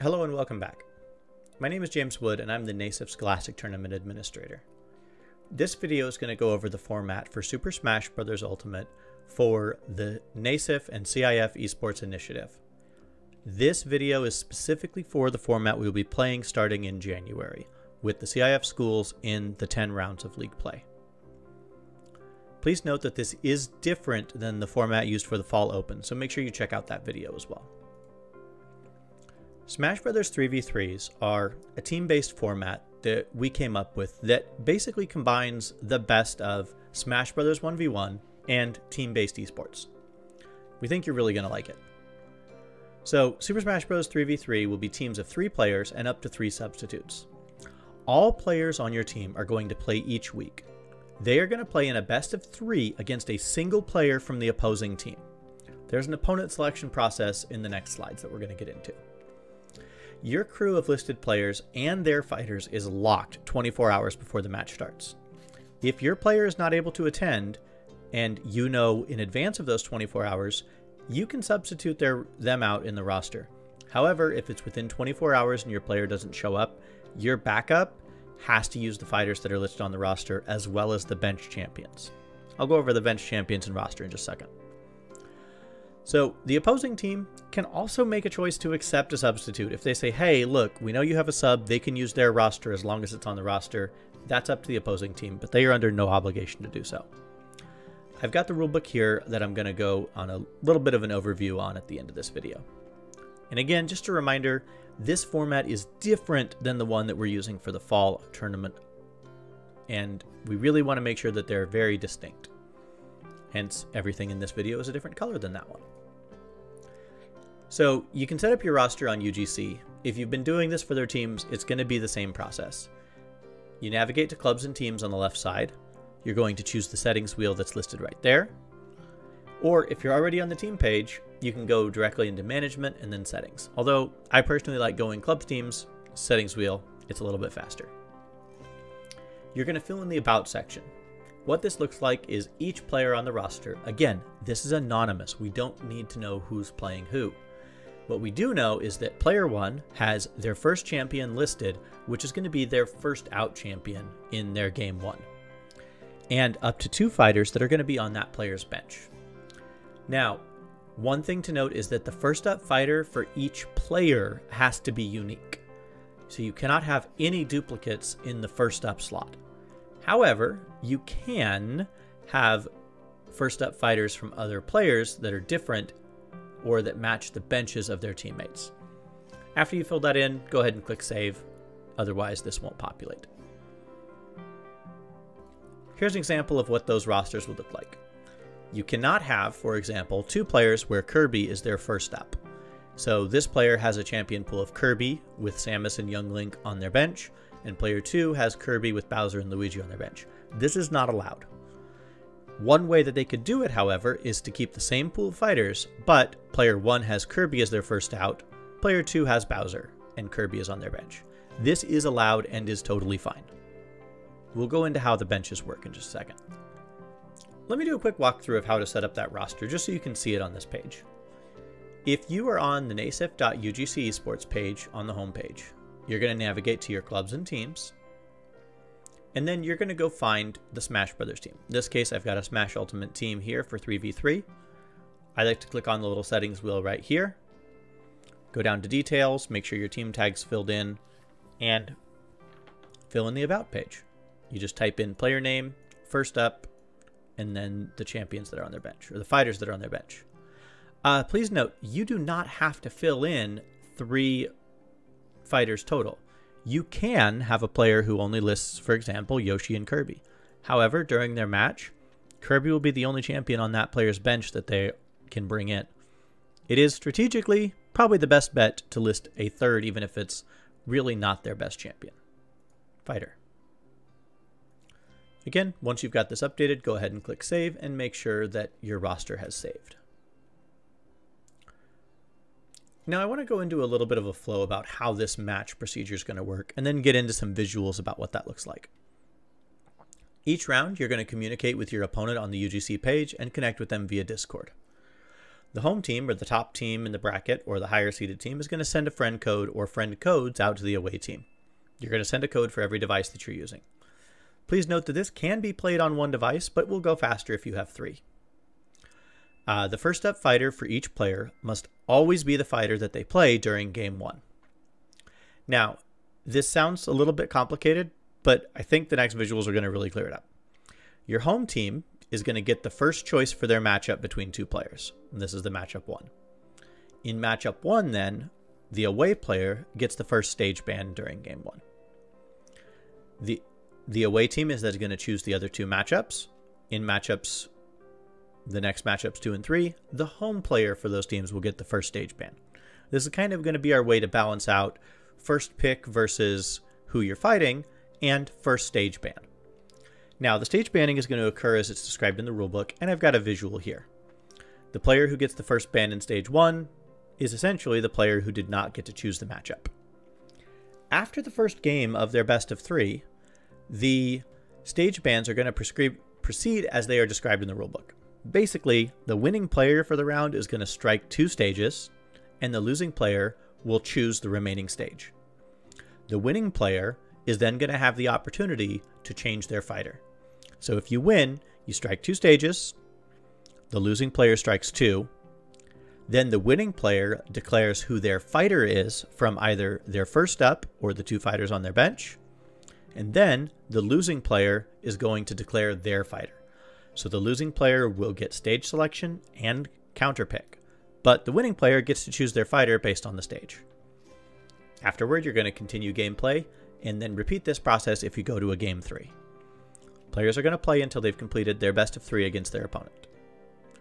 Hello and welcome back. My name is James Wood and I'm the NASIF Scholastic Tournament Administrator. This video is going to go over the format for Super Smash Bros. Ultimate for the NASIF and CIF Esports Initiative. This video is specifically for the format we will be playing starting in January, with the CIF schools in the 10 rounds of league play. Please note that this is different than the format used for the Fall Open, so make sure you check out that video as well. Smash Bros. 3v3s are a team-based format that we came up with that basically combines the best of Smash Bros. 1v1 and team-based esports. We think you're really going to like it. So, Super Smash Bros. 3v3 will be teams of 3 players and up to 3 substitutes. All players on your team are going to play each week. They are going to play in a best of 3 against a single player from the opposing team. There's an opponent selection process in the next slides that we're going to get into. Your crew of listed players and their fighters is locked 24 hours before the match starts. If your player is not able to attend, and you know in advance of those 24 hours, you can substitute them out in the roster. However, if it's within 24 hours and your player doesn't show up, your backup has to use the fighters that are listed on the roster as well as the bench champions. I'll go over the bench champions and roster in just a second. So the opposing team can also make a choice to accept a substitute. If they say, hey, look, we know you have a sub, they can use their roster as long as it's on the roster. That's up to the opposing team, but they are under no obligation to do so. I've got the rulebook here that I'm going to go on a little bit of an overview on at the end of this video. And again, just a reminder, this format is different than the one that we're using for the fall tournament. And we really want to make sure that they're very distinct. Hence, everything in this video is a different color than that one. So you can set up your roster on UGC. If you've been doing this for their teams, it's going to be the same process. You navigate to clubs and teams on the left side. You're going to choose the settings wheel that's listed right there. Or if you're already on the team page, you can go directly into management and then settings. Although I personally like going club teams, settings wheel, it's a little bit faster. You're going to fill in the about section. What this looks like is each player on the roster. Again, this is anonymous. We don't need to know who's playing who. What we do know is that player 1 has their first champion listed, which is going to be their first out champion in their game 1. And up to 2 fighters that are going to be on that player's bench. Now, one thing to note is that the first up fighter for each player has to be unique. So you cannot have any duplicates in the first up slot. However, you can have first up fighters from other players that are different or that match the benches of their teammates. After you fill that in, go ahead and click save. Otherwise, this won't populate. Here's an example of what those rosters would look like. You cannot have, for example, 2 players where Kirby is their first up. So this player has a champion pool of Kirby with Samus and Young Link on their bench, and player 2 has Kirby with Bowser and Luigi on their bench. This is not allowed. One way that they could do it, however, is to keep the same pool of fighters, but player 1 has Kirby as their first out, player 2 has Bowser, and Kirby is on their bench. This is allowed and is totally fine. We'll go into how the benches work in just a second. Let me do a quick walkthrough of how to set up that roster, just so you can see it on this page. If you are on the nasif.ugc esports page on the home page, you're going to navigate to your clubs and teams, and then you're going to go find the Smash Brothers team. In this case, I've got a Smash Ultimate team here for 3v3. I like to click on the little settings wheel right here, go down to details, make sure your team tag's filled in, and fill in the about page. You just type in player name, first up, and then the champions that are on their bench, or the fighters that are on their bench. Please note, you do not have to fill in 3 fighters total. You can have a player who only lists, for example, Yoshi and Kirby. However, during their match, Kirby will be the only champion on that player's bench that they can bring in. It is strategically probably the best bet to list a 3rd, even if it's really not their best champion fighter. Again, once you've got this updated, go ahead and click save and make sure that your roster has saved. Now I want to go into a little bit of a flow about how this match procedure is going to work, and then get into some visuals about what that looks like. Each round, you're going to communicate with your opponent on the UGC page and connect with them via Discord. The home team, or the top team in the bracket, or the higher seeded team, is going to send a friend code or friend codes out to the away team. You're going to send a code for every device that you're using. Please note that this can be played on one device, but will go faster if you have 3. The first up fighter for each player must always be the fighter that they play during game 1. Now, this sounds a little bit complicated, but I think the next visuals are going to really clear it up. Your home team is going to get the first choice for their matchup between 2 players. And this is the matchup 1. In matchup 1, then, the away player gets the first stage ban during game 1. The away team is then going to choose the other 2 matchups. In matchups, the next matchups 2 and 3, the home player for those teams will get the first stage ban. This is kind of going to be our way to balance out first pick versus who you're fighting and first stage ban. Now, the stage banning is going to occur as it's described in the rulebook, and I've got a visual here. The player who gets the first ban in stage 1 is essentially the player who did not get to choose the matchup. After the first game of their best of 3, the stage bans are going to proceed as they are described in the rulebook. Basically, the winning player for the round is going to strike 2 stages, and the losing player will choose the remaining stage. The winning player is then going to have the opportunity to change their fighter. So if you win, you strike 2 stages, the losing player strikes 2, then the winning player declares who their fighter is from either their first up or the 2 fighters on their bench, and then the losing player is going to declare their fighter. So the losing player will get stage selection and counter pick, but the winning player gets to choose their fighter based on the stage. Afterward, you're going to continue gameplay and then repeat this process if you go to a game 3. Players are going to play until they've completed their best of 3 against their opponent.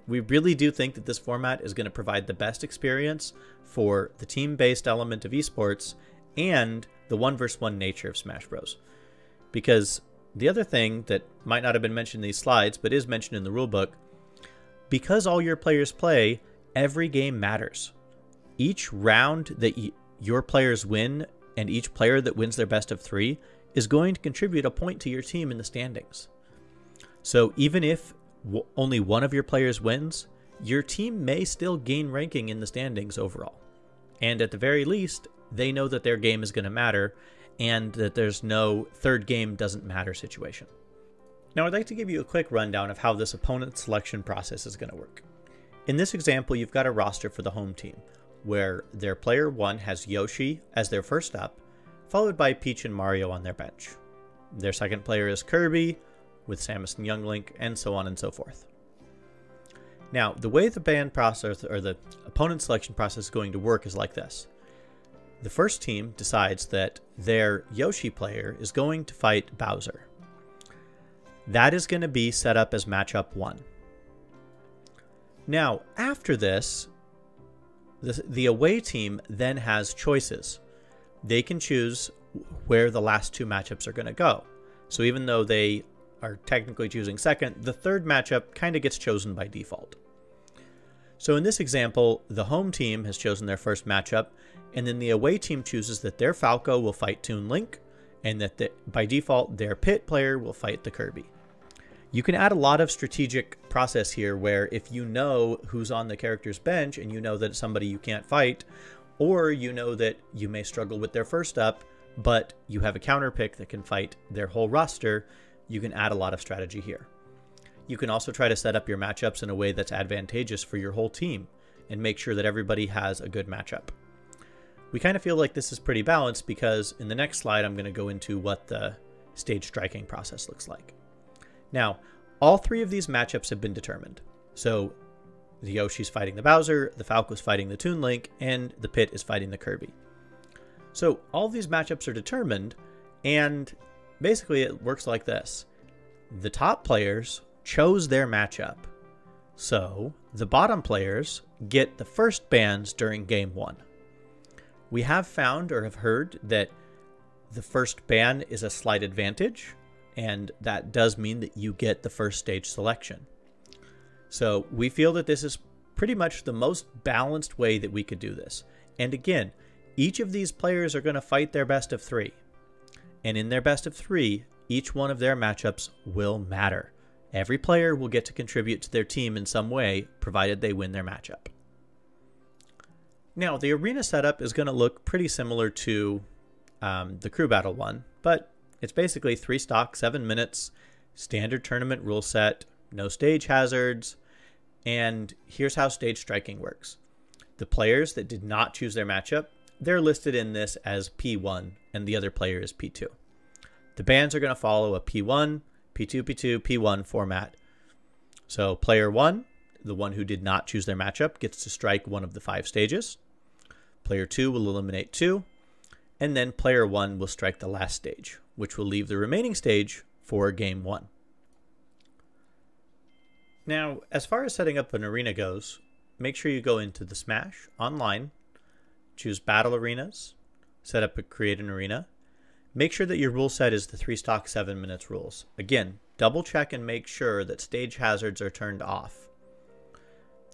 We really do think that this format is going to provide the best experience for the team-based element of esports and the 1 versus 1 nature of Smash Bros. Because the other thing that might not have been mentioned in these slides, but is mentioned in the rulebook, because all your players play, every game matters. Each round that your players win, and each player that wins their best of 3, is going to contribute a point to your team in the standings. So even if only one of your players wins, your team may still gain ranking in the standings overall. And at the very least, they know that their game is going to matter, and that there's no third game doesn't matter situation. Now, I'd like to give you a quick rundown of how this opponent selection process is going to work. In this example, you've got a roster for the home team, where their player 1 has Yoshi as their first up, followed by Peach and Mario on their bench. Their second player is Kirby, with Samus and Young Link, and so on and so forth. Now, the way the ban process, or the opponent selection process is going to work is like this. The first team decides that their Yoshi player is going to fight Bowser. That is going to be set up as matchup 1. Now, after this, the away team then has choices. They can choose where the last 2 matchups are going to go. So even though they are technically choosing second, the third matchup kind of gets chosen by default. So in this example, the home team has chosen their first matchup, and then the away team chooses that their Falco will fight Toon Link, and that by default, their Pit player will fight the Kirby. You can add a lot of strategic process here where if you know who's on the character's bench and you know that it's somebody you can't fight, or you know that you may struggle with their first up, but you have a counter pick that can fight their whole roster, you can add a lot of strategy here. You can also try to set up your matchups in a way that's advantageous for your whole team and make sure that everybody has a good matchup. We kind of feel like this is pretty balanced because in the next slide, I'm going to go into what the stage striking process looks like. Now, all 3 of these matchups have been determined. So the Yoshi's fighting the Bowser, the Falco's fighting the Toon Link, and the Pit is fighting the Kirby. So all these matchups are determined, and basically it works like this. The top players chose their matchup. So the bottom players get the first bans during game 1. We have found or have heard that the first ban is a slight advantage, and that does mean that you get the first stage selection. So we feel that this is pretty much the most balanced way that we could do this. And again, each of these players are going to fight their best of 3. And in their best of 3, each one of their matchups will matter. Every player will get to contribute to their team in some way, provided they win their matchup. Now, the arena setup is going to look pretty similar to the crew battle one, but it's basically 3 stock, 7 minutes, standard tournament rule set, no stage hazards, and here's how stage striking works. The players that did not choose their matchup, they're listed in this as P1, and the other player is P2. The bans are going to follow a P1, P2, P2, P1 format. So player 1, the one who did not choose their matchup, gets to strike one of the 5 stages. Player 2 will eliminate 2, and then player 1 will strike the last stage, which will leave the remaining stage for game 1. Now, as far as setting up an arena goes, make sure you go into the Smash online, choose Battle Arenas, set up a Create an Arena. Make sure that your rule set is the 3 stock 7 minutes rules. Again, double check and make sure that stage hazards are turned off.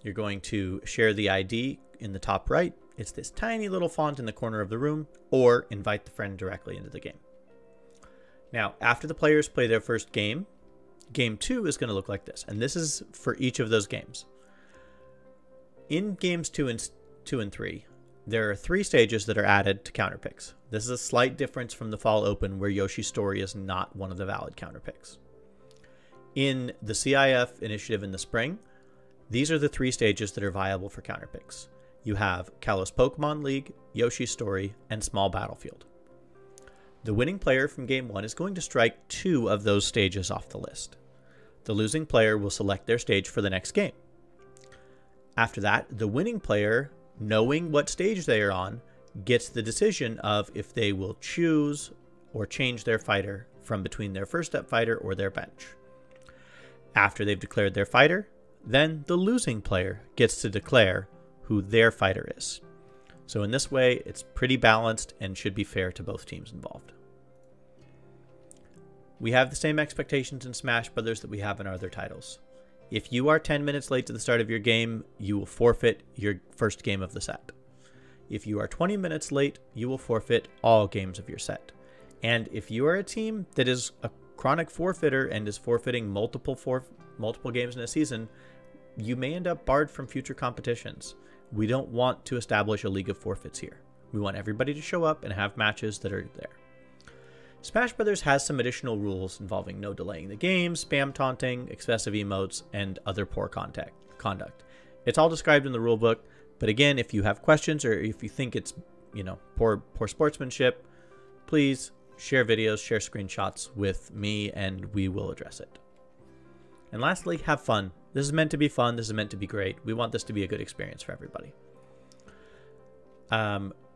You're going to share the ID in the top right. It's this tiny little font in the corner of the room, or invite the friend directly into the game. Now, after the players play their first game, game 2 is going to look like this, and this is for each of those games. In games 2 and 3, there are 3 stages that are added to counterpicks. This is a slight difference from the Fall Open, where Yoshi's Story is not one of the valid counterpicks. In the CIF initiative in the spring, these are the 3 stages that are viable for counterpicks. You have Kalos Pokemon League, Yoshi's Story, and Small Battlefield. The winning player from game 1 is going to strike 2 of those stages off the list. The losing player will select their stage for the next game. After that, the winning player, knowing what stage they are on, gets the decision of if they will choose or change their fighter from between their first step fighter or their bench. After they've declared their fighter, then the losing player gets to declare who their fighter is. So in this way, it's pretty balanced and should be fair to both teams involved. We have the same expectations in Smash Brothers that we have in our other titles. If you are 10 minutes late to the start of your game, you will forfeit your first game of the set. If you are 20 minutes late, you will forfeit all games of your set. And if you are a team that is a chronic forfeiter and is forfeiting multiple games in a season, you may end up barred from future competitions. We don't want to establish a league of forfeits here. We want everybody to show up and have matches that are there. Smash Brothers has some additional rules involving no delaying the game, spam taunting, excessive emotes, and other poor conduct. It's all described in the rulebook, but again, if you have questions or if you think it's, poor sportsmanship, please share videos, share screenshots with me, and we will address it. And lastly, have fun. This is meant to be fun. This is meant to be great. We want this to be a good experience for everybody.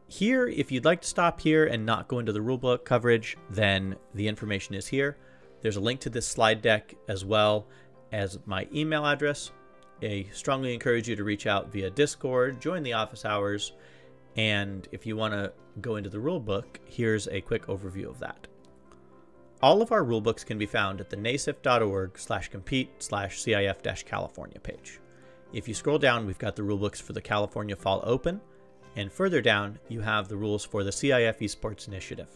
Here, if you'd like to stop here and not go into the rulebook coverage, then the information is here. There's a link to this slide deck as well as my email address. I strongly encourage you to reach out via Discord, join the office hours, and if you want to go into the rulebook, here's a quick overview of that. All of our rulebooks can be found at the nasif.org/compete/CIF-California page. If you scroll down, we've got the rulebooks for the California Fall Open, and further down, you have the rules for the CIF Esports Initiative.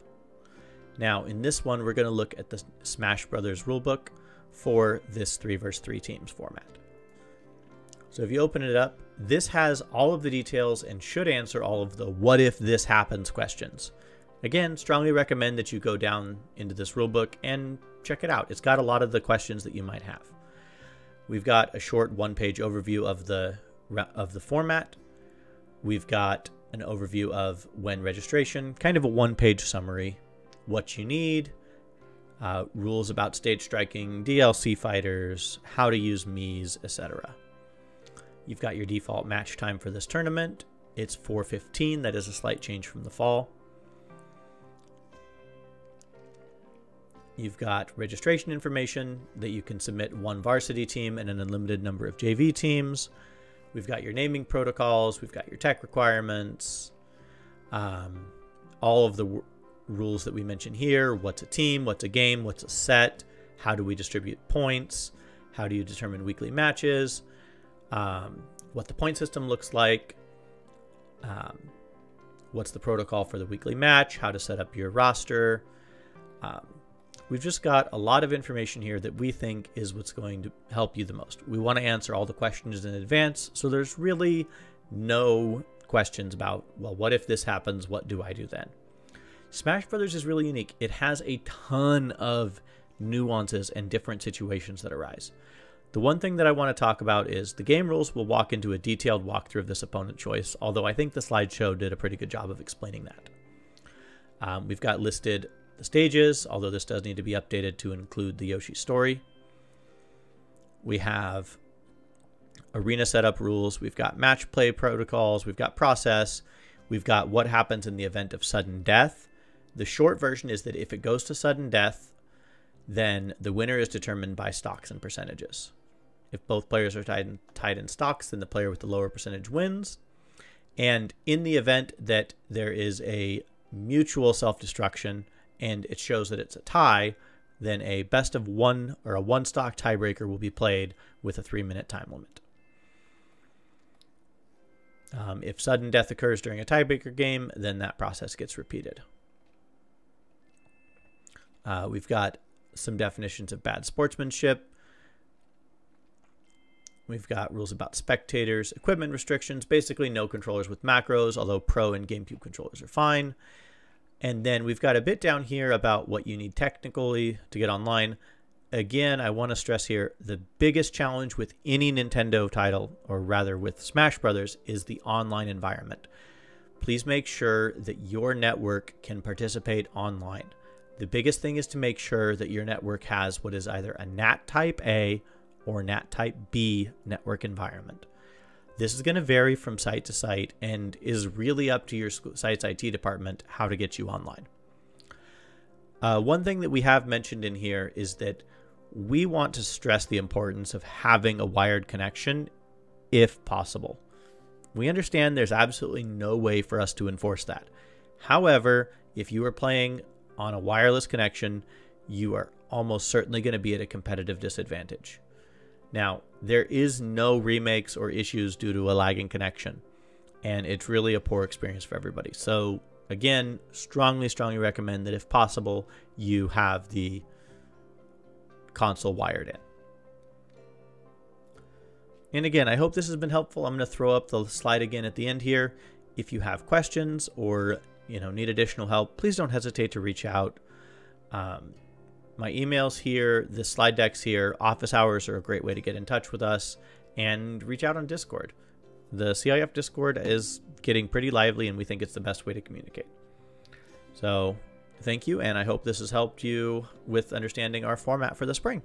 Now, in this one, we're going to look at the Smash Brothers rulebook for this 3 vs 3 teams format. So if you open it up, this has all of the details and should answer all of the what if this happens questions. Again, strongly recommend that you go down into this rulebook and check it out. It's got a lot of the questions that you might have. We've got a short 1-page overview of the format. We've got an overview of when registration, kind of a 1-page summary, what you need, rules about stage striking, DLC fighters, how to use Miis, etc. You've got your default match time for this tournament. It's 4:15. That is a slight change from the fall. You've got registration information that you can submit 1 varsity team and an unlimited number of JV teams. We've got your naming protocols. We've got your tech requirements. All of the rules that we mentioned here. What's a team? What's a game? What's a set? How do we distribute points? How do you determine weekly matches? What the point system looks like. What's the protocol for the weekly match? How to set up your roster. We've just got a lot of information here that we think is what's going to help you the most. We want to answer all the questions in advance, so there's really no questions about, well, what if this happens? What do I do then? Smash Brothers is really unique. It has a ton of nuances and different situations that arise. The one thing that I want to talk about is the game rules. We'll walk into a detailed walkthrough of this opponent choice, although I think the slideshow did a pretty good job of explaining that. We've got listed the stages, although this does need to be updated to include the Yoshi story. We have arena setup rules. We've got match play protocols. We've got process. We've got what happens in the event of sudden death. The short version is that if it goes to sudden death, then the winner is determined by stocks and percentages. If both players are tied in stocks, then the player with the lower percentage wins. And in the event that there is a mutual self-destruction and it shows that it's a tie, then a best of one or a one stock tiebreaker will be played with a 3-minute time limit. If sudden death occurs during a tiebreaker game, then that process gets repeated. We've got some definitions of bad sportsmanship. We've got rules about spectators, equipment restrictions, basically no controllers with macros, although Pro and GameCube controllers are fine. And then we've got a bit down here about what you need technically to get online. Again, I want to stress here, the biggest challenge with any Nintendo title, or rather with Smash Brothers, is the online environment. Please make sure that your network can participate online. The biggest thing is to make sure that your network has what is either a NAT Type A or NAT Type B network environment. This is going to vary from site to site and is really up to your site's IT department how to get you online. One thing that we have mentioned in here is that we want to stress the importance of having a wired connection if possible. We understand there's absolutely no way for us to enforce that. However, if you are playing on a wireless connection, you are almost certainly going to be at a competitive disadvantage. Now, there is no remakes or issues due to a lagging connection, and it's really a poor experience for everybody. So again, strongly recommend that if possible, you have the console wired in. And again, I hope this has been helpful. I'm going to throw up the slide again at the end here. If you have questions or need additional help, please don't hesitate to reach out. My email's here, the slide deck's here. Office hours are a great way to get in touch with us, and reach out on Discord. The CIF Discord is getting pretty lively, and we think it's the best way to communicate. So thank you, and I hope this has helped you with understanding our format for the spring.